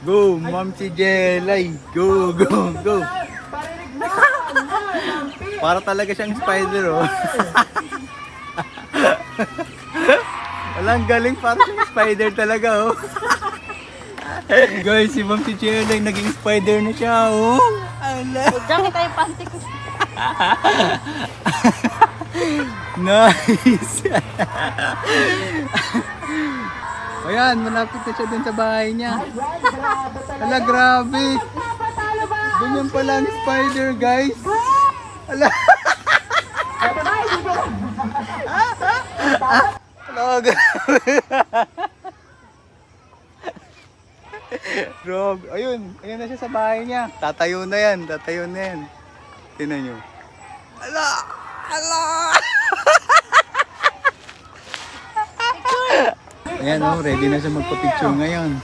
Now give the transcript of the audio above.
Go, Ma'am si Jelay. Go, go, go. Para talaga siyang spider, oh. Walang galing, para siyang spider talaga, oh. Guys, si Ma'am si Jelay, naging spider na siya, oh. Ala. Diyan kita yung panty ko. Nice. Ayan, malapit na siya dun sa bahay niya. Ala, grabe. Ganyan pala ang spider, guys. Ala. Ala, grabe. Rob, ayun na siya sa bahay niya. Tatayo na yan. Tingnan nyo. Ala! Ayan, oh, ready na siya magpa-picture ngayon.